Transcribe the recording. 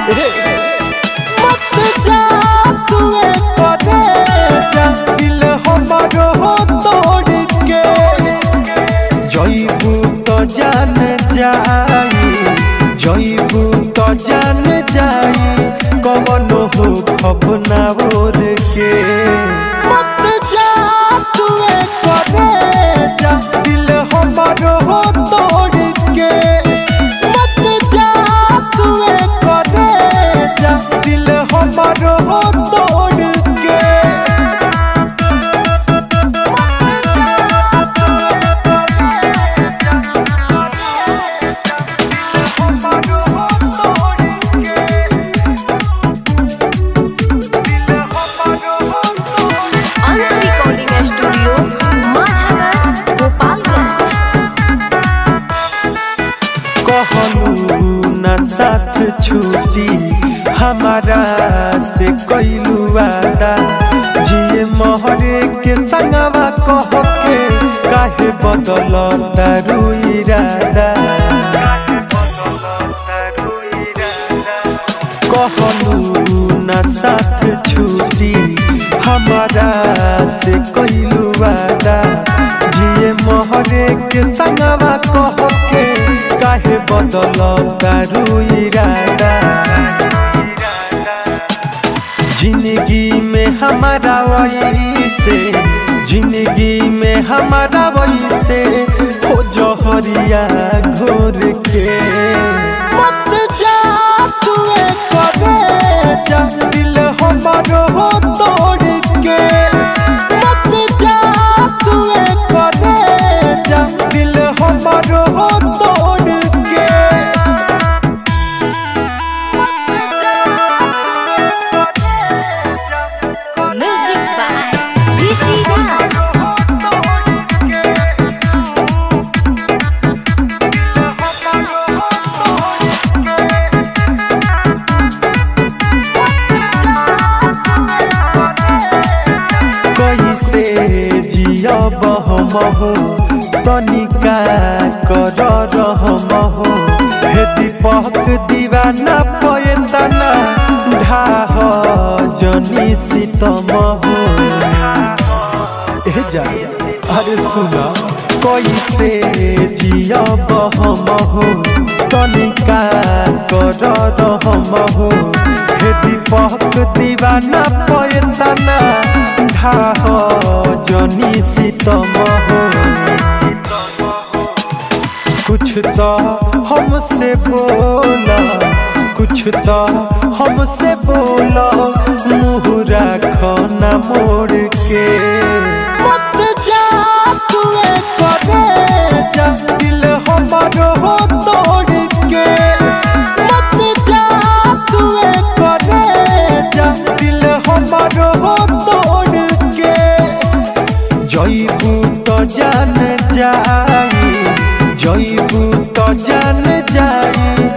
मत जा तू करे जा दिल हमारो तोड़ के जइबू तो जान जाई जइबू तो जान जाई कवन हो खपना बोर के मत जा तू करे जा दिल हमारो तोड़ के मत जा तू करे जा दिल हमारो तोड़ के साथ छूटी हमारा से कैलू वादा जिए मोहरे के संगवा कह के काहे बदल तारू इरादा कहलू ना साथ छूटी हमारा से कैलू वादा जिए मोहरे के संगवा कह के काहे बदल तारू इरादा जिंदगी में हमारा वही से जिंदगी में हमारा वही से हो जहरिया घोर के मत जा तू करे जा दिल हमारो तोड़ के मत जा तू करे जा दिल हमारो तोड़ के Music by Rishi Raj. कैसे जियब हमहु तनिका कर रहमहु हे दीपक दीवाना पयतना ढाह जनी सीतमहु ए जा अरे सुना कैसे जियब हमहु तनिका कर रहमहु हे दीपक दीवाना पयतना ढाह जनी सीतमहु कुछ तो हमसे बोला कुछ तो हमसे बोला मुँह रखना मोड़ के मत जा तू करे जा दिल हमारो तोड़ के मत जा तू करे जा दिल हमारो तोड़ के जइबू तो जान जाई जइबू तो जान जाई